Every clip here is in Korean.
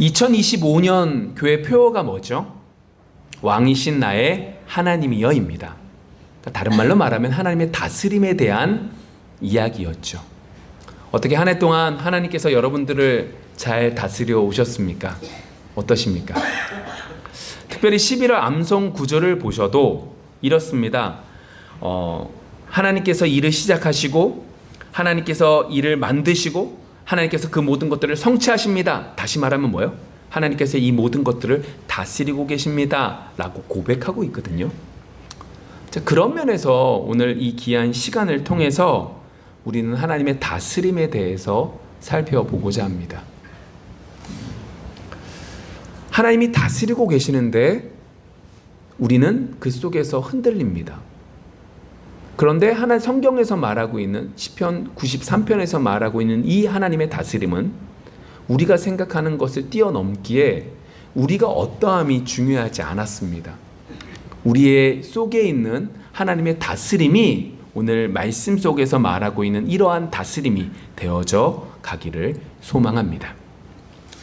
2025년 교회 표어가 뭐죠? 왕이신 나의 하나님이여입니다. 다른 말로 말하면 하나님의 다스림에 대한 이야기였죠. 어떻게 한 해 동안 하나님께서 여러분들을 잘 다스려 오셨습니까? 어떠십니까? 특별히 11월 암송 구절을 보셔도 이렇습니다. 하나님께서 일을 시작하시고 하나님께서 일을 만드시고 하나님께서 그 모든 것들을 성취하십니다. 다시 말하면 뭐예요? 하나님께서 이 모든 것들을 다스리고 계십니다 라고 고백하고 있거든요. 자, 그런 면에서 오늘 이 귀한 시간을 통해서 우리는 하나님의 다스림에 대해서 살펴보고자 합니다. 하나님이 다스리고 계시는데 우리는 그 속에서 흔들립니다. 그런데 성경에서 말하고 있는 시편 93편에서 말하고 있는 이 하나님의 다스림은 우리가 생각하는 것을 뛰어넘기에 우리가 어떠함이 중요하지 않았습니다. 우리의 속에 있는 하나님의 다스림이 오늘 말씀 속에서 말하고 있는 이러한 다스림이 되어져 가기를 소망합니다.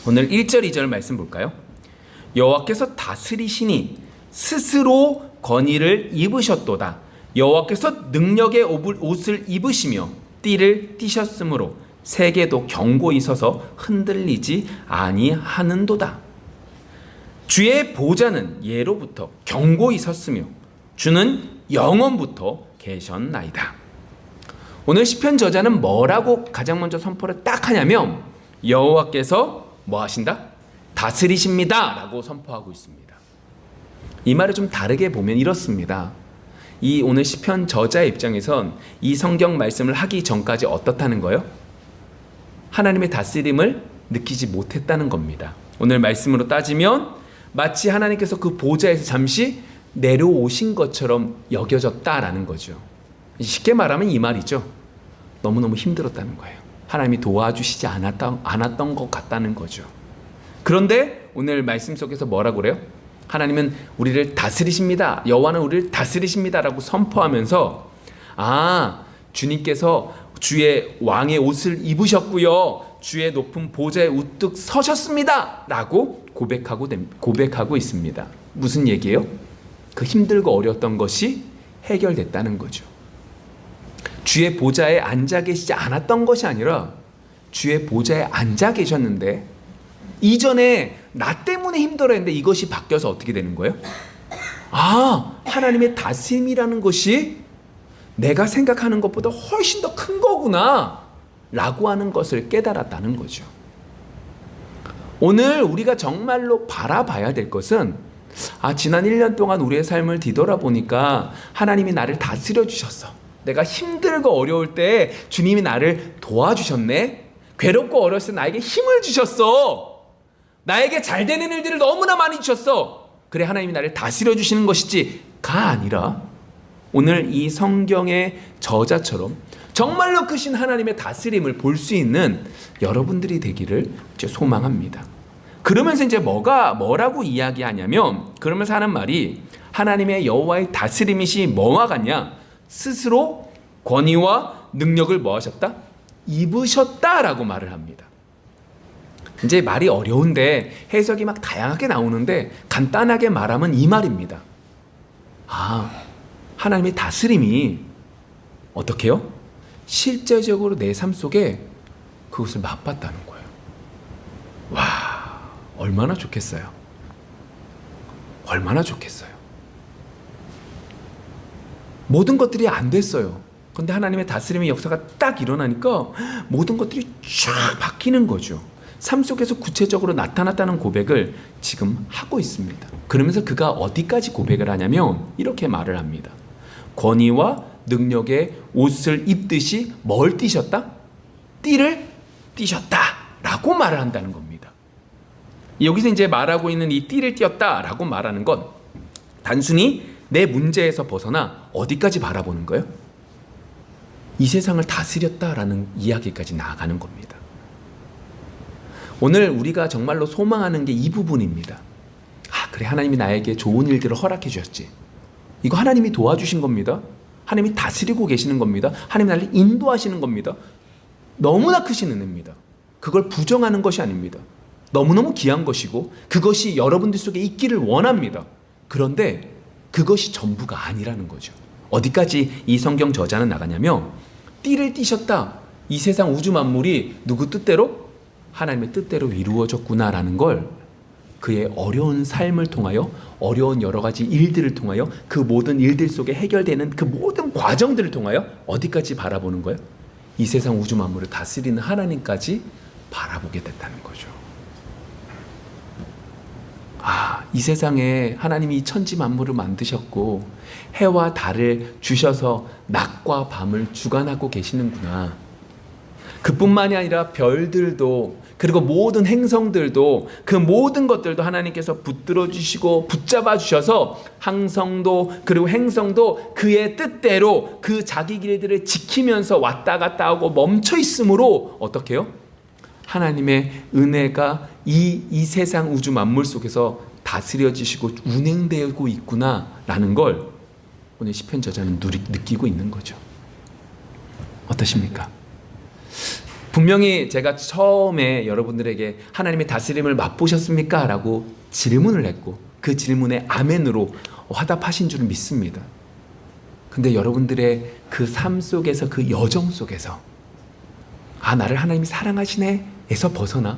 오늘 1절 2절 말씀 볼까요? 여호와께서 다스리시니 스스로 건의를 입으셨도다. 여호와께서 능력의 옷을 입으시며 띠를 띠셨으므로 세계도 견고히 서서 흔들리지 아니하는도다. 주의 보좌는 예로부터 견고히 섰으며 주는 영원부터 계셨나이다. 오늘 시편 저자는 뭐라고 가장 먼저 선포를 딱 하냐면 여호와께서 뭐 하신다? 다스리십니다 라고 선포하고 있습니다. 이 말을 좀 다르게 보면 이렇습니다. 이 오늘 시편 저자의 입장에선 이 성경 말씀을 하기 전까지 어떻다는 거예요? 하나님의 다스림을 느끼지 못했다는 겁니다. 오늘 말씀으로 따지면 마치 하나님께서 그 보좌에서 잠시 내려오신 것처럼 여겨졌다라는 거죠. 쉽게 말하면 이 말이죠. 너무너무 힘들었다는 거예요. 하나님이 도와주시지 않았던 것 같다는 거죠. 그런데 오늘 말씀 속에서 뭐라고 그래요? 하나님은 우리를 다스리십니다. 여호와는 우리를 다스리십니다라고 선포하면서 주님께서 주의 왕의 옷을 입으셨고요. 주의 높은 보좌에 우뚝 서셨습니다 라고 고백하고 있습니다. 무슨 얘기예요? 그 힘들고 어려웠던 것이 해결됐다는 거죠. 주의 보좌에 앉아 계시지 않았던 것이 아니라 주의 보좌에 앉아 계셨는데 이전에 나 때문에 힘들어했는데 이것이 바뀌어서 어떻게 되는 거예요? 하나님의 다스림이라는 것이 내가 생각하는 것보다 훨씬 더 큰 거구나 라고 하는 것을 깨달았다는 거죠. 오늘 우리가 정말로 바라봐야 될 것은 지난 1년 동안 우리의 삶을 뒤돌아보니까 하나님이 나를 다스려 주셨어. 내가 힘들고 어려울 때 주님이 나를 도와주셨네. 괴롭고 어려웠을 때 나에게 힘을 주셨어. 나에게 잘 되는 일들을 너무나 많이 주셨어. 그래, 하나님이 나를 다스려 주시는 것이지가 아니라 오늘 이 성경의 저자처럼 정말로 크신 하나님의 다스림을 볼 수 있는 여러분들이 되기를 소망합니다. 그러면서 이제 뭐라고 이야기하냐면, 그러면서 하는 말이 하나님의 여호와의 다스림이시 뭐와 같냐? 스스로 권위와 능력을 뭐 하셨다? 입으셨다라고 말을 합니다. 이제 말이 어려운데 해석이 막 다양하게 나오는데 간단하게 말하면 이 말입니다. 하나님의 다스림이 어떻게 해요? 실제적으로 내 삶 속에 그것을 맛봤다는 거예요. 와, 얼마나 좋겠어요. 얼마나 좋겠어요. 모든 것들이 안 됐어요. 그런데 하나님의 다스림의 역사가 딱 일어나니까 모든 것들이 쫙 바뀌는 거죠. 삶 속에서 구체적으로 나타났다는 고백을 지금 하고 있습니다. 그러면서 그가 어디까지 고백을 하냐면 이렇게 말을 합니다. 권위와 능력의 옷을 입듯이 뭘 띠셨다? 띠를 띠셨다 라고 말을 한다는 겁니다. 여기서 이제 말하고 있는 이 띠를 띠었다 라고 말하는 건 단순히 내 문제에서 벗어나 어디까지 바라보는 거예요? 이 세상을 다스렸다라는 이야기까지 나아가는 겁니다. 오늘 우리가 정말로 소망하는 게 이 부분입니다. 그래, 하나님이 나에게 좋은 일들을 허락해 주셨지. 이거 하나님이 도와주신 겁니다. 하나님이 다스리고 계시는 겁니다. 하나님이 나를 인도하시는 겁니다. 너무나 크신 은혜입니다. 그걸 부정하는 것이 아닙니다. 너무너무 귀한 것이고 그것이 여러분들 속에 있기를 원합니다. 그런데 그것이 전부가 아니라는 거죠. 어디까지 이 성경 저자는 나가냐면 띠를 띠셨다. 이 세상 우주 만물이 누구 뜻대로? 하나님의 뜻대로 이루어졌구나라는 걸 그의 어려운 삶을 통하여 어려운 여러 가지 일들을 통하여 그 모든 일들 속에 해결되는 그 모든 과정들을 통하여 어디까지 바라보는 거예요? 이 세상 우주 만물을 다스리는 하나님까지 바라보게 됐다는 거죠. 이 세상에 하나님이 이 천지 만물을 만드셨고 해와 달을 주셔서 낮과 밤을 주관하고 계시는구나. 그뿐만이 아니라 별들도 그리고 모든 행성들도 그 모든 것들도 하나님께서 붙들어 주시고 붙잡아 주셔서 항성도 그리고 행성도 그의 뜻대로 그 자기 길들을 지키면서 왔다 갔다 하고 멈춰 있으므로 어떻게 해요? 하나님의 은혜가 이 세상 우주 만물 속에서 다스려지시고 운행되고 있구나라는 걸 오늘 시편 저자는 느끼고 있는 거죠. 어떠십니까? 분명히 제가 처음에 여러분들에게 하나님의 다스림을 맛보셨습니까? 라고 질문을 했고 그 질문에 아멘으로 화답하신 줄 믿습니다. 근데 여러분들의 그 삶 속에서 그 여정 속에서 나를 하나님이 사랑하시네 에서 벗어나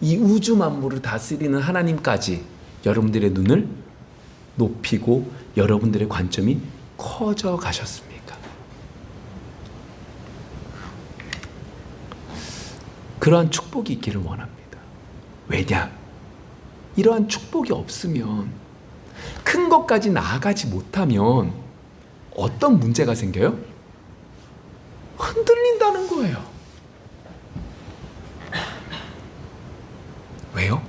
이 우주 만물을 다스리는 하나님까지 여러분들의 눈을 높이고 여러분들의 관점이 커져 가셨습니까? 그러한 축복이 있기를 원합니다. 왜냐? 이러한 축복이 없으면 큰 것까지 나아가지 못하면 어떤 문제가 생겨요? 흔들린다는 거예요. 왜요?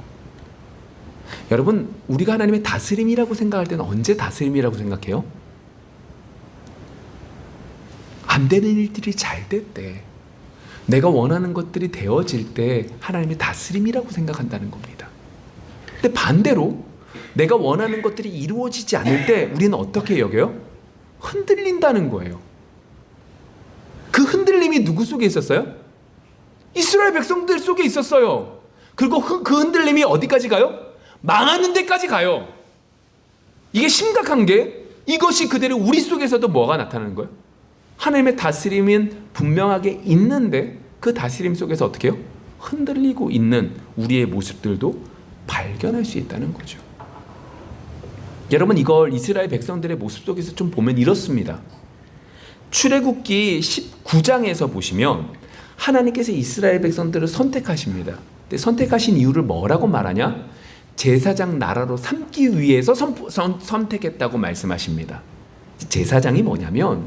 여러분, 우리가 하나님의 다스림이라고 생각할 때는 언제 다스림이라고 생각해요? 안 되는 일들이 잘 될 때, 내가 원하는 것들이 되어질 때 하나님의 다스림이라고 생각한다는 겁니다. 근데 반대로 내가 원하는 것들이 이루어지지 않을 때 우리는 어떻게 여겨요? 흔들린다는 거예요. 그 흔들림이 누구 속에 있었어요? 이스라엘 백성들 속에 있었어요. 그리고 그 흔들림이 어디까지 가요? 망하는 데까지 가요. 이게 심각한 게 이것이 그대로 우리 속에서도 뭐가 나타나는 거예요? 하나님의 다스림은 분명하게 있는데 그 다스림 속에서 어떻게 해요? 흔들리고 있는 우리의 모습들도 발견할 수 있다는 거죠. 여러분, 이걸 이스라엘 백성들의 모습 속에서 좀 보면 이렇습니다. 출애굽기 19장에서 보시면 하나님께서 이스라엘 백성들을 선택하십니다. 근데 선택하신 이유를 뭐라고 말하냐? 제사장 나라로 삼기 위해서 선택했다고 말씀하십니다. 제사장이 뭐냐면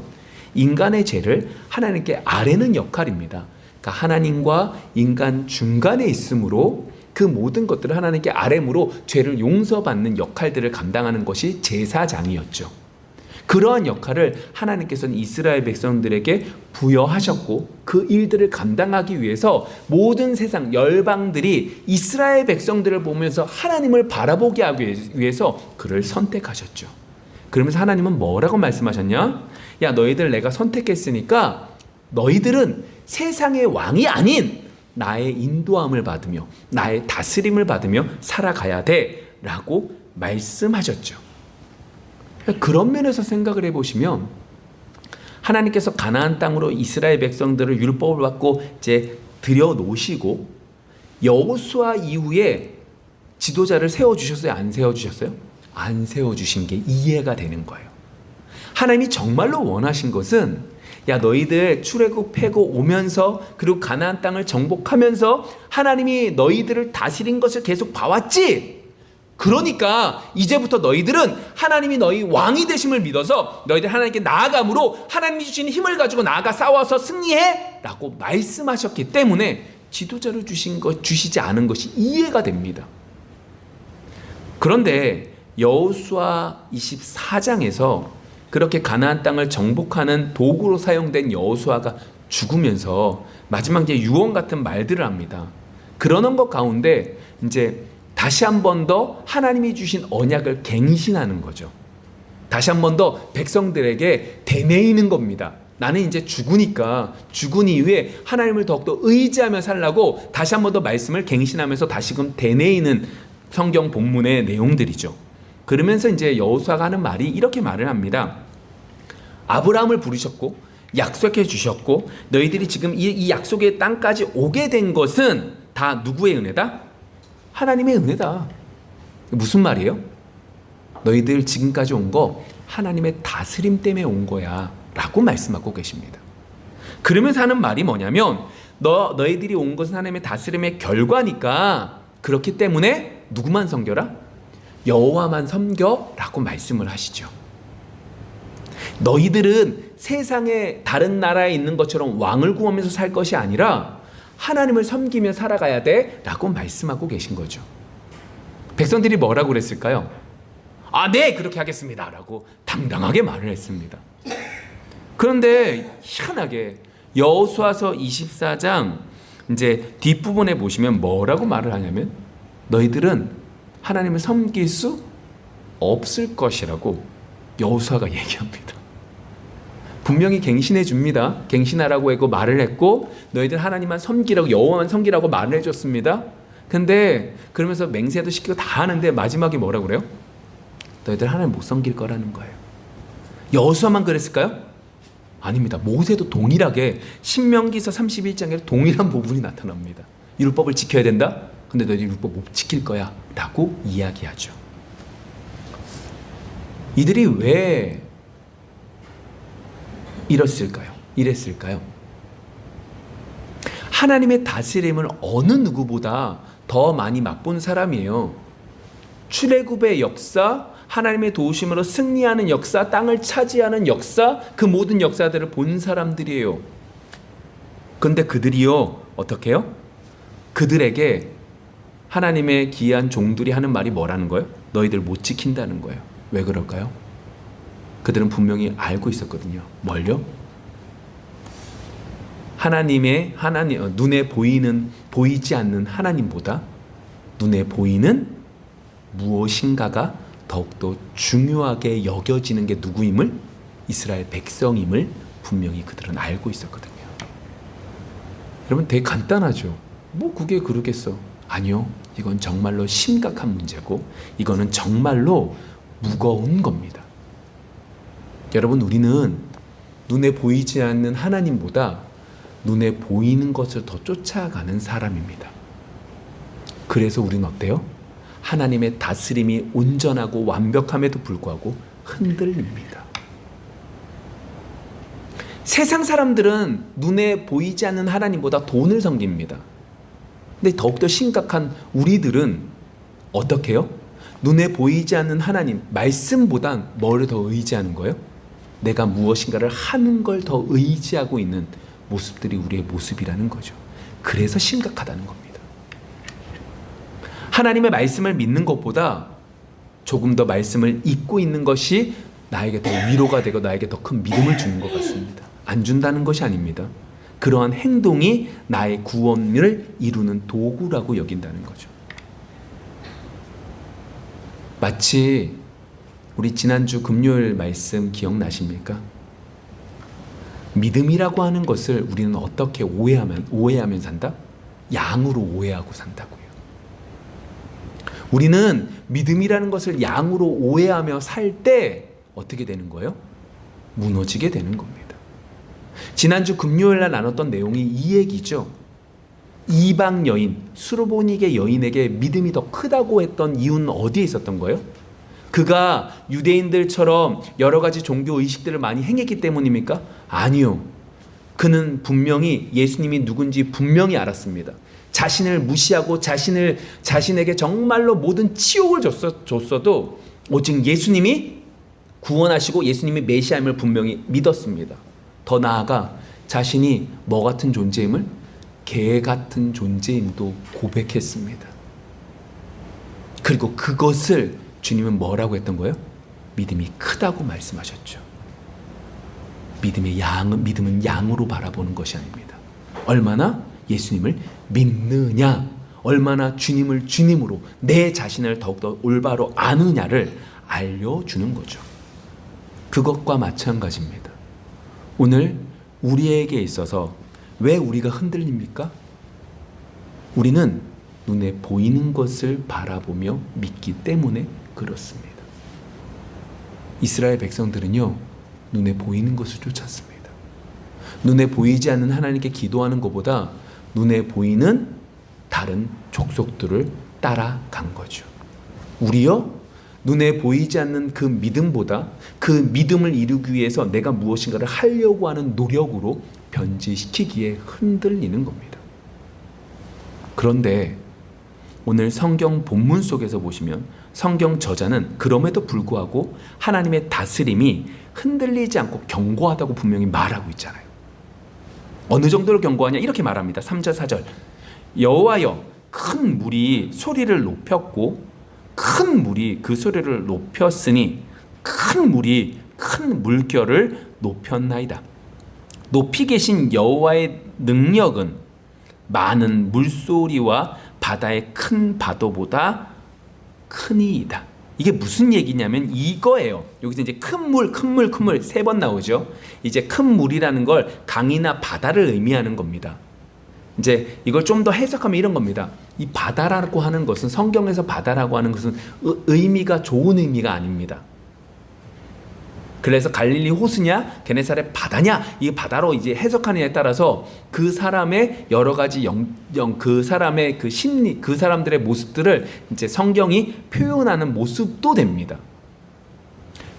인간의 죄를 하나님께 아뢰는 역할입니다. 그러니까 하나님과 인간 중간에 있으므로 그 모든 것들을 하나님께 아뢰므로 죄를 용서받는 역할들을 감당하는 것이 제사장이었죠. 그러한 역할을 하나님께서는 이스라엘 백성들에게 부여하셨고 그 일들을 감당하기 위해서 모든 세상 열방들이 이스라엘 백성들을 보면서 하나님을 바라보게 하기 위해서 그를 선택하셨죠. 그러면서 하나님은 뭐라고 말씀하셨냐? 야, 너희들 내가 선택했으니까 너희들은 세상의 왕이 아닌 나의 인도함을 받으며 나의 다스림을 받으며 살아가야 돼 라고 말씀하셨죠. 그런 면에서 생각을 해보시면 하나님께서 가나안 땅으로 이스라엘 백성들을 율법을 받고 이제 들여놓으시고 여호수아 이후에 지도자를 세워주셨어요? 안 세워주셨어요? 안 세워주신 게 이해가 되는 거예요. 하나님이 정말로 원하신 것은 야, 너희들 출애굽하고 오면서 그리고 가나안 땅을 정복하면서 하나님이 너희들을 다스린 것을 계속 봐왔지? 그러니까 이제부터 너희들은 하나님이 너희 왕이 되심을 믿어서 너희들 하나님께 나아감으로 하나님이 주신 힘을 가지고 나아가 싸워서 승리해 라고 말씀하셨기 때문에 지도자를 주시지 않은 것이 이해가 됩니다. 그런데 여호수아 24장에서 그렇게 가나안 땅을 정복하는 도구로 사용된 여호수아가 죽으면서 마지막 이제 유언 같은 말들을 합니다. 그러는 것 가운데 이제 다시 한 번 더 하나님이 주신 언약을 갱신하는 거죠. 다시 한 번 더 백성들에게 되뇌이는 겁니다. 나는 이제 죽은 이후에 하나님을 더욱더 의지하며 살라고 다시 한 번 더 말씀을 갱신하면서 다시금 되뇌이는 성경 본문의 내용들이죠. 그러면서 이제 여호수아가 하는 말이 이렇게 말을 합니다. 아브라함을 부르셨고 약속해 주셨고 너희들이 지금 이 약속의 땅까지 오게 된 것은 다 누구의 은혜다? 하나님의 은혜다. 무슨 말이에요? 너희들 지금까지 온 거 하나님의 다스림 때문에 온 거야 라고 말씀하고 계십니다. 그러면서 하는 말이 뭐냐면 너희들이 온 것은 하나님의 다스림의 결과니까 그렇기 때문에 누구만 섬겨라? 여호와만 섬겨 라고 말씀을 하시죠. 너희들은 세상의 다른 나라에 있는 것처럼 왕을 구하면서 살 것이 아니라 하나님을 섬기며 살아가야 돼 라고 말씀하고 계신 거죠. 백성들이 뭐라고 그랬을까요? 네, 그렇게 하겠습니다 라고 당당하게 말을 했습니다. 그런데 희한하게 여호수아서 24장 이제 뒷부분에 보시면 뭐라고 말을 하냐면 너희들은 하나님을 섬길 수 없을 것이라고 여호수아가 얘기합니다. 분명히 갱신해 줍니다. 갱신하라고 했고 말을 했고 너희들 하나님만 섬기라고 여호와만 섬기라고 말을 해줬습니다. 근데 그러면서 맹세도 시키고 다 하는데 마지막에 뭐라고 그래요? 너희들 하나님 못 섬길 거라는 거예요. 여호수아만 그랬을까요? 아닙니다. 모세도 동일하게 신명기서 31장에 동일한 부분이 나타납니다. 율법을 지켜야 된다? 근데 너희들 율법 못 지킬 거야 라고 이야기하죠. 이들이 왜 이랬을까요? 하나님의 다스림을 어느 누구보다 더 많이 맛본 사람이에요. 출애굽의 역사, 하나님의 도우심으로 승리하는 역사, 땅을 차지하는 역사, 그 모든 역사들을 본 사람들이에요. 그런데 그들이요, 어떻게 해요? 그들에게 하나님의 귀한 종들이 하는 말이 뭐라는 거예요? 너희들 못 지킨다는 거예요. 왜 그럴까요? 그들은 분명히 알고 있었거든요. 뭘요? 하나님 눈에 보이지 않는 하나님보다 눈에 보이는 무엇인가가 더욱더 중요하게 여겨지는 게 누구임을? 이스라엘 백성임을 분명히 그들은 알고 있었거든요. 여러분 되게 간단하죠. 뭐 그게 그러겠어. 아니요. 이건 정말로 심각한 문제고 이거는 정말로 무거운 겁니다. 여러분 우리는 눈에 보이지 않는 하나님보다 눈에 보이는 것을 더 쫓아가는 사람입니다. 그래서 우리는 어때요? 하나님의 다스림이 온전하고 완벽함에도 불구하고 흔들립니다. 세상 사람들은 눈에 보이지 않는 하나님보다 돈을 섬깁니다. 근데 더욱더 심각한 우리들은 어떻게 해요? 눈에 보이지 않는 하나님, 말씀보단 뭐를 더 의지하는 거예요? 내가 무엇인가를 하는 걸 더 의지하고 있는 모습들이 우리의 모습이라는 거죠. 그래서 심각하다는 겁니다. 하나님의 말씀을 믿는 것보다 조금 더 말씀을 잊고 있는 것이 나에게 더 위로가 되고 나에게 더 큰 믿음을 주는 것 같습니다. 안 준다는 것이 아닙니다. 그러한 행동이 나의 구원을 이루는 도구라고 여긴다는 거죠. 마치 우리 지난주 금요일 말씀 기억나십니까? 믿음이라고 하는 것을 우리는 어떻게 오해하면 산다? 양으로 오해하고 산다고요. 우리는 믿음이라는 것을 양으로 오해하며 살 때 어떻게 되는 거예요? 무너지게 되는 겁니다. 지난주 금요일 날 나눴던 내용이 이 얘기죠. 이방 여인, 수르보니게 여인에게 믿음이 더 크다고 했던 이유는 어디에 있었던 거예요? 그가 유대인들처럼 여러 가지 종교 의식들을 많이 행했기 때문입니까? 아니요. 그는 분명히 예수님이 누군지 분명히 알았습니다. 자신을 무시하고 자신에게 정말로 모든 치욕을 줬어도 오직 예수님이 구원하시고 예수님이 메시아임을 분명히 믿었습니다. 더 나아가 자신이 뭐 같은 존재임을? 개 같은 존재임도 고백했습니다. 그리고 그것을 주님은 뭐라고 했던 거예요? 믿음이 크다고 말씀하셨죠. 믿음은 양으로 바라보는 것이 아닙니다. 얼마나 예수님을 믿느냐, 얼마나 주님을 주님으로 내 자신을 더욱더 올바로 아느냐를 알려주는 거죠. 그것과 마찬가지입니다. 오늘 우리에게 있어서 왜 우리가 흔들립니까? 우리는 눈에 보이는 것을 바라보며 믿기 때문에 그렇습니다. 이스라엘 백성들은요, 눈에 보이는 것을 쫓았습니다. 눈에 보이지 않는 하나님께 기도하는 것보다 눈에 보이는 다른 족속들을 따라간 거죠. 우리요, 눈에 보이지 않는 그 믿음보다 그 믿음을 이루기 위해서 내가 무엇인가를 하려고 하는 노력으로 변질시키기에 흔들리는 겁니다. 그런데 오늘 성경 본문 속에서 보시면 성경 저자는 그럼에도 불구하고 하나님의 다스림이 흔들리지 않고 견고하다고 분명히 말하고 있잖아요. 어느 정도로 견고하냐? 이렇게 말합니다. 3절 4절 여호와여 큰 물이 소리를 높였고 큰 물이 그 소리를 높였으니 큰 물이 큰 물결을 높였나이다. 높이 계신 여호와의 능력은 많은 물소리와 바다의 큰 파도보다 크니이다. 이게 무슨 얘기냐면 이거예요. 여기서 이제 큰 물 세 번 나오죠. 이제 큰 물이라는 걸 강이나 바다를 의미하는 겁니다. 이제 이걸 좀 더 해석하면 이런 겁니다. 이 바다라고 하는 것은, 성경에서 바다라고 하는 것은 의미가 좋은 의미가 아닙니다. 그래서 갈릴리 호수냐 게네사렛 바다냐, 이 바다로 이제 해석하느냐에 따라서 그 사람의 여러 가지 그 사람의 그 심리, 그 사람들의 모습들을 이제 성경이 표현하는 모습도 됩니다.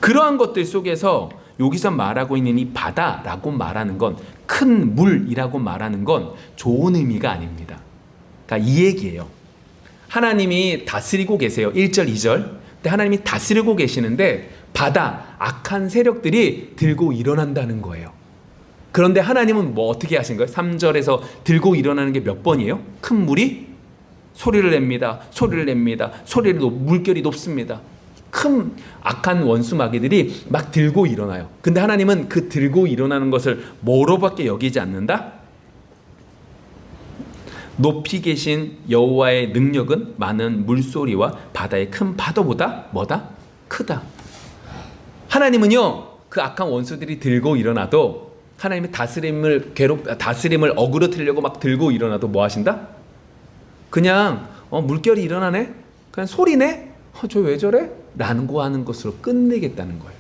그러한 것들 속에서 여기서 말하고 있는 이 바다라고 말하는 건, 큰 물이라고 말하는 건 좋은 의미가 아닙니다. 그러니까 이 얘기예요. 하나님이 다스리고 계세요. 1절 2절. 근데 하나님이 다스리고 계시는데 바다, 악한 세력들이 들고 일어난다는 거예요. 그런데 하나님은 뭐 어떻게 하신 거예요? 3절에서 들고 일어나는 게 몇 번이에요? 큰 물이 소리를 냅니다. 물결이 높습니다. 큰 악한 원수 마귀들이 막 들고 일어나요. 근데 하나님은 그 들고 일어나는 것을 뭐로밖에 여기지 않는다? 높이 계신 여호와의 능력은 많은 물소리와 바다의 큰 파도보다 뭐다? 크다. 하나님은요, 그 악한 원수들이 들고 일어나도, 하나님의 다스림을 어그러뜨리려고 막 들고 일어나도 뭐 하신다? 그냥 물결이 일어나네? 그냥 소리네? 저 왜 저래? 라는 거 하는 것으로 끝내겠다는 거예요.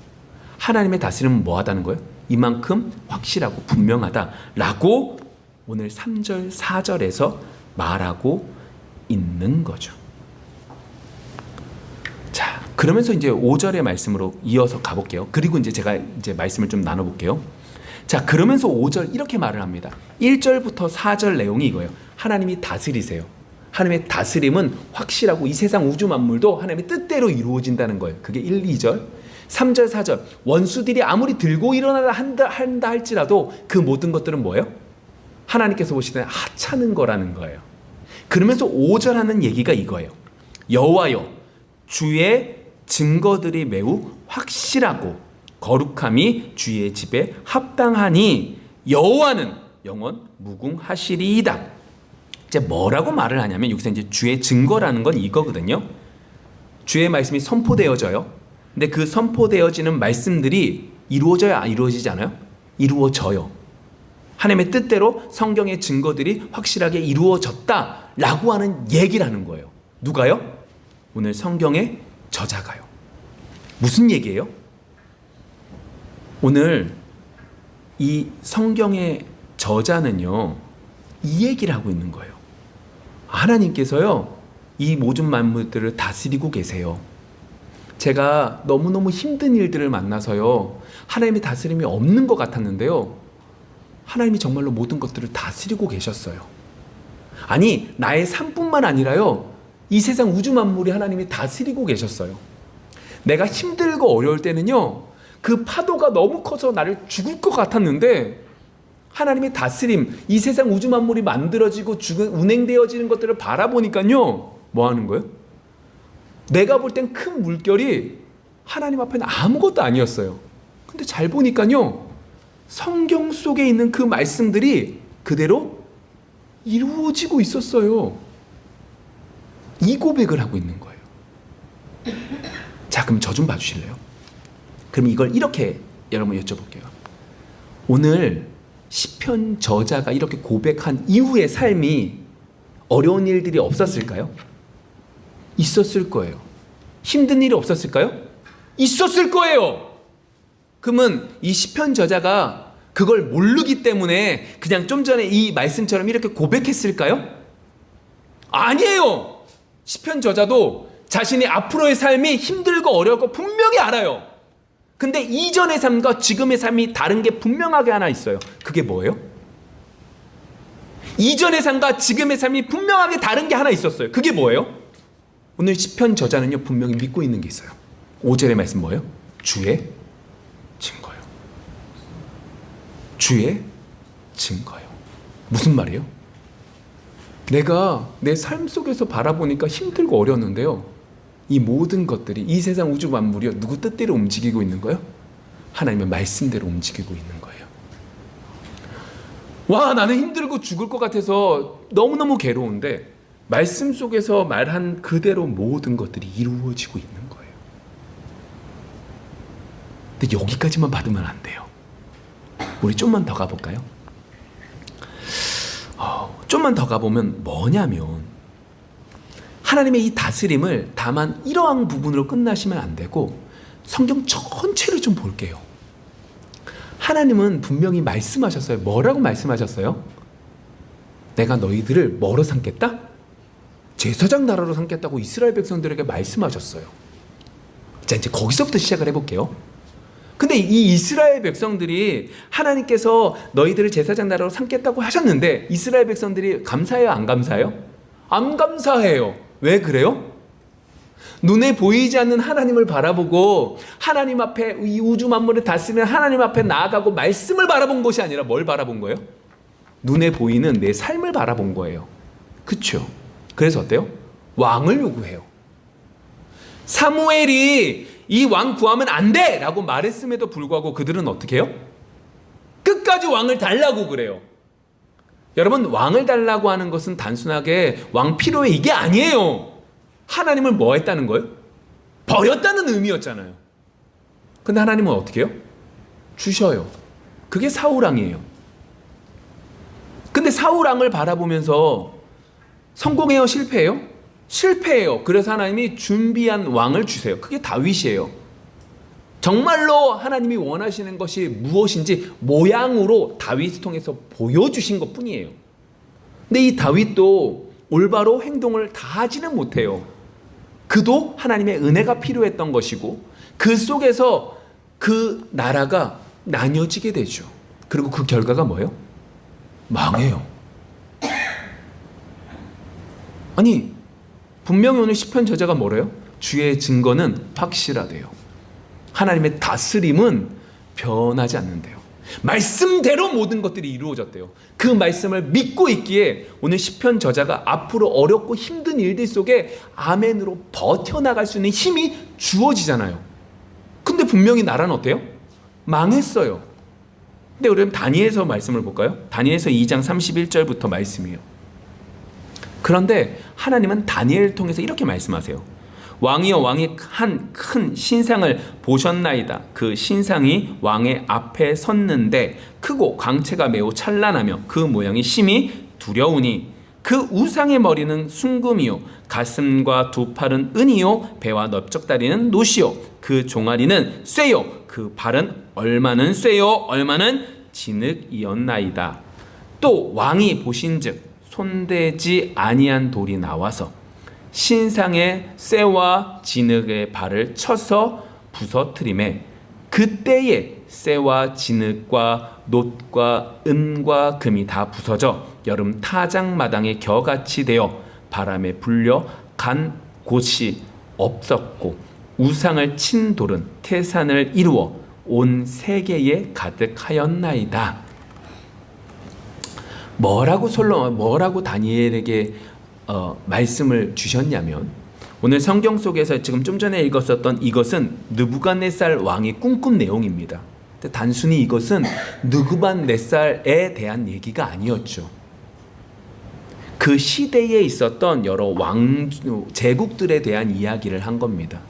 하나님의 다스림은 뭐 하다는 거예요? 이만큼 확실하고 분명하다라고 오늘 3절 4절에서 말하고 있는 거죠. 자, 그러면서 이제 5절의 말씀으로 이어서 가볼게요. 그리고 이제 제가 이제 말씀을 좀 나눠볼게요. 자, 그러면서 5절 이렇게 말을 합니다. 1절부터 4절 내용이 이거예요. 하나님이 다스리세요. 하나님의 다스림은 확실하고 이 세상 우주 만물도 하나님의 뜻대로 이루어진다는 거예요. 그게 1, 2절. 3절, 4절. 원수들이 아무리 들고 일어나다 한다 할지라도 그 모든 것들은 뭐예요? 하나님께서 보시는 하찮은 거라는 거예요. 그러면서 5절 하는 얘기가 이거예요. 여호와여, 주의 증거들이 매우 확실하고 거룩함이 주의 집에 합당하니 여호와는 영원 무궁하시리이다. 이제 뭐라고 말을 하냐면 여기서 이제 주의 증거라는 건 이거거든요. 주의 말씀이 선포되어져요. 근데 그 선포되어지는 말씀들이 이루어져야 이루어지지 않아요? 이루어져요. 하나님의 뜻대로 성경의 증거들이 확실하게 이루어졌다라고 하는 얘기를 하는 거예요. 누가요? 오늘 성경의 저자가요. 무슨 얘기예요? 오늘 이 성경의 저자는요, 이 얘기를 하고 있는 거예요. 하나님께서요, 이 모든 만물들을 다스리고 계세요. 제가 너무너무 힘든 일들을 만나서요, 하나님의 다스림이 없는 것 같았는데요, 하나님이 정말로 모든 것들을 다스리고 계셨어요. 아니, 나의 삶뿐만 아니라요, 이 세상 우주 만물이 하나님이 다스리고 계셨어요. 내가 힘들고 어려울 때는요, 그 파도가 너무 커서 나를 죽을 것 같았는데 하나님의 다스림, 이 세상 우주 만물이 만들어지고 운행되어지는 것들을 바라보니까요, 뭐 하는 거예요? 내가 볼 땐 큰 물결이 하나님 앞에는 아무것도 아니었어요. 근데 잘 보니까요, 성경 속에 있는 그 말씀들이 그대로 이루어지고 있었어요. 이 고백을 하고 있는 거예요. 자, 그럼 저 좀 봐주실래요? 그럼 이걸 이렇게 여러분 여쭤볼게요. 오늘 시편 저자가 이렇게 고백한 이후의 삶이 어려운 일들이 없었을까요? 있었을 거예요. 힘든 일이 없었을까요? 있었을 거예요. 그러면 이 시편 저자가 그걸 모르기 때문에 그냥 좀 전에 이 말씀처럼 이렇게 고백했을까요? 아니에요. 시편 저자도 자신이 앞으로의 삶이 힘들고 어려웠고 분명히 알아요. 근데 이전의 삶과 지금의 삶이 다른 게 분명하게 하나 있어요. 그게 뭐예요? 이전의 삶과 지금의 삶이 분명하게 다른 게 하나 있었어요. 그게 뭐예요? 오늘 시편 저자는요, 분명히 믿고 있는 게 있어요. 5절의 말씀 뭐예요? 주의 증거요. 주의 증거요. 무슨 말이에요? 내가 내 삶 속에서 바라보니까 힘들고 어려웠는데요, 이 모든 것들이, 이 세상 우주 만물이요, 누구 뜻대로 움직이고 있는 거예요? 하나님의 말씀대로 움직이고 있는 거예요. 와, 나는 힘들고 죽을 것 같아서 너무너무 괴로운데 말씀 속에서 말한 그대로 모든 것들이 이루어지고 있는 거예요. 근데 여기까지만 받으면 안 돼요. 우리 좀만 더 가볼까요? 좀만 더 가보면 뭐냐면, 하나님의 이 다스림을 다만 이러한 부분으로 끝나시면 안 되고 성경 전체를 좀 볼게요. 하나님은 분명히 말씀하셨어요. 뭐라고 말씀하셨어요? 내가 너희들을 뭐로 삼겠다? 제사장 나라로 삼겠다고 이스라엘 백성들에게 말씀하셨어요. 자, 이제 거기서부터 시작을 해볼게요. 근데 이 이스라엘 백성들이 하나님께서 너희들을 제사장 나라로 삼겠다고 하셨는데 이스라엘 백성들이 감사해요, 안 감사해요? 안 감사해요. 왜 그래요? 눈에 보이지 않는 하나님을 바라보고 하나님 앞에, 이 우주 만물을 다스리는 하나님 앞에 나아가고 말씀을 바라본 것이 아니라 뭘 바라본 거예요? 눈에 보이는 내 삶을 바라본 거예요. 그렇죠? 그래서 어때요? 왕을 요구해요. 사무엘이 이 왕 구하면 안 돼! 라고 말했음에도 불구하고 그들은 어떻게 해요? 끝까지 왕을 달라고 그래요. 여러분, 왕을 달라고 하는 것은 단순하게 왕 필요해, 이게 아니에요. 하나님을 뭐 했다는 거예요? 버렸다는 의미였잖아요. 근데 하나님은 어떻게 해요? 주셔요. 그게 사울왕이에요. 근데 사울왕을 바라보면서 성공해요, 실패해요? 실패해요. 그래서 하나님이 준비한 왕을 주세요. 그게 다윗이에요. 정말로 하나님이 원하시는 것이 무엇인지 모양으로 다윗을 통해서 보여주신 것 뿐이에요. 근데 이 다윗도 올바로 행동을 다 하지는 못해요. 그도 하나님의 은혜가 필요했던 것이고 그 속에서 그 나라가 나뉘어지게 되죠. 그리고 그 결과가 뭐예요? 망해요. 아니, 분명히 오늘 시편 저자가 뭐래요? 주의 증거는 확실하대요. 하나님의 다스림은 변하지 않는데요. 말씀대로 모든 것들이 이루어졌대요. 그 말씀을 믿고 있기에 오늘 시편 저자가 앞으로 어렵고 힘든 일들 속에 아멘으로 버텨나갈 수 있는 힘이 주어지잖아요. 근데 분명히 나라는 어때요? 망했어요. 근데 우리 다니엘서 말씀을 볼까요? 다니엘서 2장 31절부터 말씀이에요. 그런데 하나님은 다니엘을 통해서 이렇게 말씀하세요. 왕이여, 왕이 한 큰 신상을 보셨나이다. 그 신상이 왕의 앞에 섰는데 크고 광채가 매우 찬란하며 그 모양이 심히 두려우니 그 우상의 머리는 순금이요 가슴과 두 팔은 은이요 배와 넓적다리는 노시요 그 종아리는 쇠요 그 발은 얼마는 쇠요 얼마는 진흙이었나이다. 또 왕이 보신즉 손대지 아니한 돌이 나와서 신상의 쇠와 진흙의 발을 쳐서 부서뜨리매 그때에 쇠와 진흙과 놋과 은과 금이 다 부서져 여름 타작마당의 겨같이 되어 바람에 불려 간 곳이 없었고 우상을 친 돌은 태산을 이루어 온 세계에 가득하였나이다. 뭐라고 다니엘에게 말씀을 주셨냐면, 오늘 성경 속에서 지금 좀 전에 읽었었던 이것은 느부갓네살 왕이 꿈꾼 내용입니다. 단순히 이것은 느부갓네살에 대한 얘기가 아니었죠. 그 시대에 있었던 여러 제국들에 대한 이야기를 한 겁니다.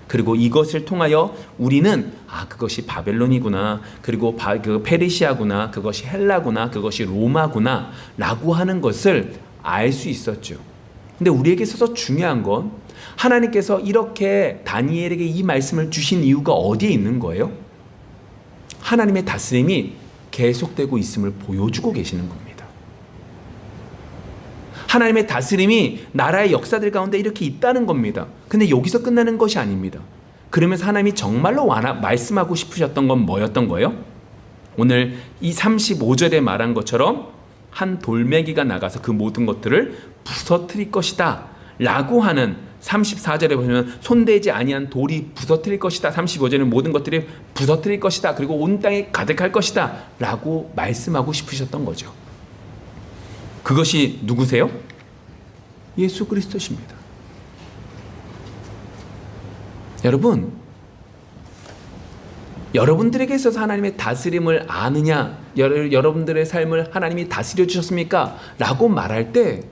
그리고 이것을 통하여 우리는 그것이 바벨론이구나, 그리고 그 페르시아구나, 그것이 헬라구나, 그것이 로마구나 라고 하는 것을 알 수 있었죠. 근데 우리에게 있어서 중요한 건 하나님께서 이렇게 다니엘에게 이 말씀을 주신 이유가 어디에 있는 거예요? 하나님의 다스림이 계속되고 있음을 보여주고 계시는 겁니다. 하나님의 다스림이 나라의 역사들 가운데 이렇게 있다는 겁니다. 근데 여기서 끝나는 것이 아닙니다. 그러면서 하나님이 정말로 말씀하고 싶으셨던 건 뭐였던 거예요? 오늘 이 35절에 말한 것처럼 한 돌멩이가 나가서 그 모든 것들을 부서뜨릴 것이다 라고 하는, 34절에 보시면 손대지 아니한 돌이 부서뜨릴 것이다, 35절에는 모든 것들이 부서뜨릴 것이다, 그리고 온 땅에 가득할 것이다 라고 말씀하고 싶으셨던 거죠. 그것이 누구세요? 예수 그리스도십니다. 여러분, 여러분들에게 있어서 하나님의 다스림을 아느냐, 여러분들의 삶을 하나님이 다스려 주셨습니까? 라고 말할 때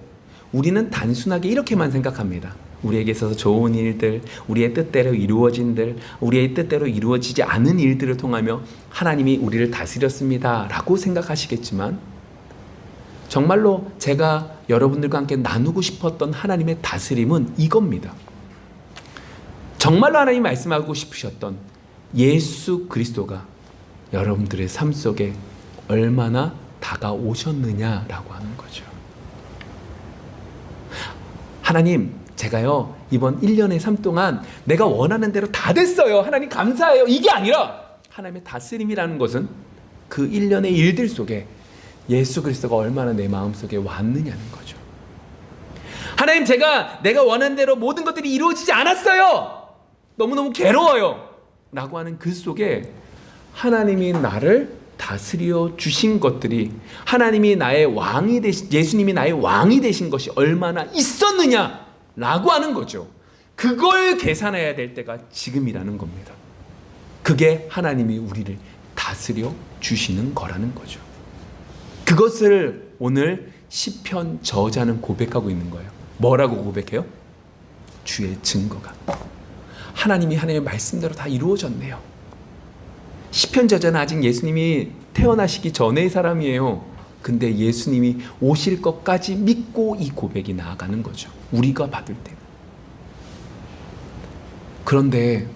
우리는 단순하게 이렇게만 생각합니다. 우리에게 있어서 좋은 일들, 우리의 뜻대로 이루어진 일, 우리의 뜻대로 이루어지지 않은 일들을 통하며 하나님이 우리를 다스렸습니다 라고 생각하시겠지만, 정말로 제가 여러분들과 함께 나누고 싶었던 하나님의 다스림은 이겁니다. 정말로 하나님이 말씀하고 싶으셨던 예수 그리스도가 여러분들의 삶 속에 얼마나 다가오셨느냐라고 하는 거죠. 하나님, 제가요 이번 1년의 삶 동안 내가 원하는 대로 다 됐어요, 하나님 감사해요, 이게 아니라 하나님의 다스림이라는 것은 그 1년의 일들 속에 예수 그리스도가 얼마나 내 마음속에 왔느냐는 거죠. 하나님, 내가 원하는 대로 모든 것들이 이루어지지 않았어요, 너무너무 괴로워요 라고 하는 그 속에 하나님이 나를 다스려 주신 것들이, 하나님이 나의 왕이 되신, 예수님이 나의 왕이 되신 것이 얼마나 있었느냐 라고 하는 거죠. 그걸 계산해야 될 때가 지금이라는 겁니다. 그게 하나님이 우리를 다스려 주시는 거라는 거죠. 그것을 오늘 시편 저자는 고백하고 있는 거예요. 뭐라고 고백해요? 주의 증거가 하나님이 하나님의 말씀대로 다 이루어졌네요. 시편 저자는 아직 예수님이 태어나시기 전의 사람이에요. 근데 예수님이 오실 것까지 믿고 이 고백이 나아가는 거죠, 우리가 받을 때. 그런데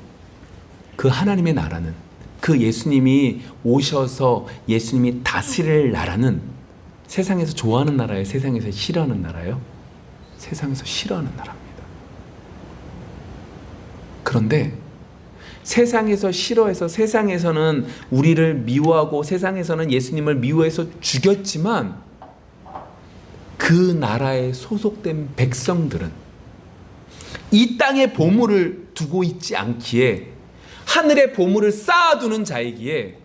그 하나님의 나라는, 그 예수님이 오셔서 예수님이 다스릴 나라는 세상에서 좋아하는 나라예요, 세상에서 싫어하는 나라예요? 세상에서 싫어하는 나라입니다. 그런데 세상에서 싫어해서, 세상에서는 우리를 미워하고 세상에서는 예수님을 미워해서 죽였지만, 그 나라에 소속된 백성들은 이 땅에 보물을 두고 있지 않기에, 하늘의 보물을 쌓아두는 자이기에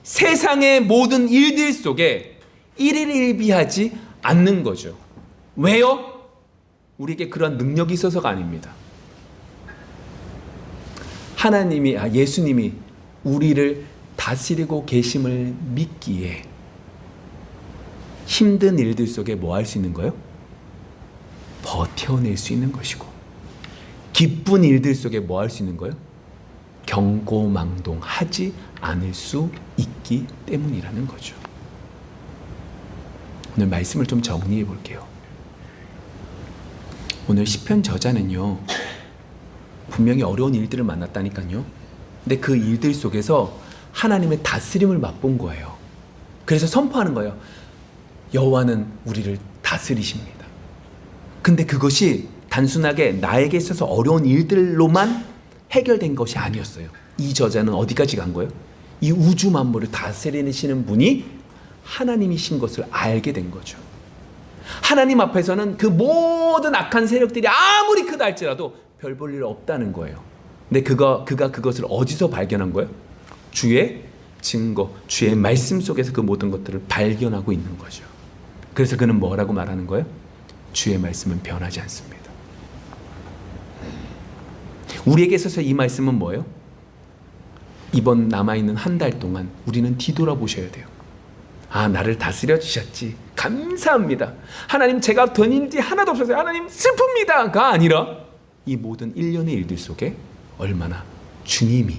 세상의 모든 일들 속에 일일일비하지 않는 거죠. 왜요? 우리에게 그런 능력이 있어서가 아닙니다. 예수님이 우리를 다스리고 계심을 믿기에 힘든 일들 속에 뭐 할 수 있는 거예요? 버텨낼 수 있는 것이고, 기쁜 일들 속에 뭐 할 수 있는 거예요? 경고망동하지 않을 수 있기 때문이라는 거죠. 오늘 말씀을 좀 정리해 볼게요. 오늘 시편 저자는요, 분명히 어려운 일들을 만났다니까요. 근데 그 일들 속에서 하나님의 다스림을 맛본 거예요. 그래서 선포하는 거예요. 여호와는 우리를 다스리십니다. 근데 그것이 단순하게 나에게 있어서 어려운 일들로만 해결된 것이 아니었어요. 이 저자는 어디까지 간 거예요? 이 우주 만물을 다스리시는 분이 하나님이신 것을 알게 된 거죠. 하나님 앞에서는 그 모든 악한 세력들이 아무리 크다 할지라도 별 볼 일 없다는 거예요. 근데 그가 그것을 어디서 발견한 거예요? 주의 증거, 주의 말씀 속에서 그 모든 것들을 발견하고 있는 거죠. 그래서 그는 뭐라고 말하는 거예요? 주의 말씀은 변하지 않습니다. 우리에게 있어서 이 말씀은 뭐예요? 이번 남아있는 한 달 동안 우리는 뒤돌아보셔야 돼요. 나를 다스려 주셨지, 감사합니다. 하나님, 제가 된 일이 하나도 없었어요, 하나님 슬픕니다가 아니라 이 모든 일련의 일들 속에 얼마나 주님이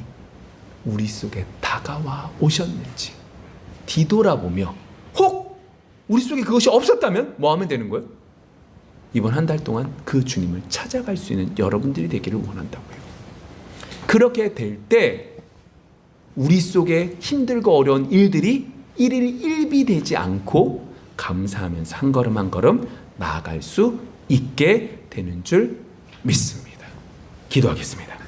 우리 속에 다가와 오셨는지 뒤돌아보며, 혹 우리 속에 그것이 없었다면 뭐 하면 되는 거예요? 이번 한 달 동안 그 주님을 찾아갈 수 있는 여러분들이 되기를 원한다고요. 그렇게 될 때 우리 속에 힘들고 어려운 일들이 일일 일비되지 않고 감사하면서 한 걸음 한 걸음 나아갈 수 있게 되는 줄 믿습니다. 기도하겠습니다.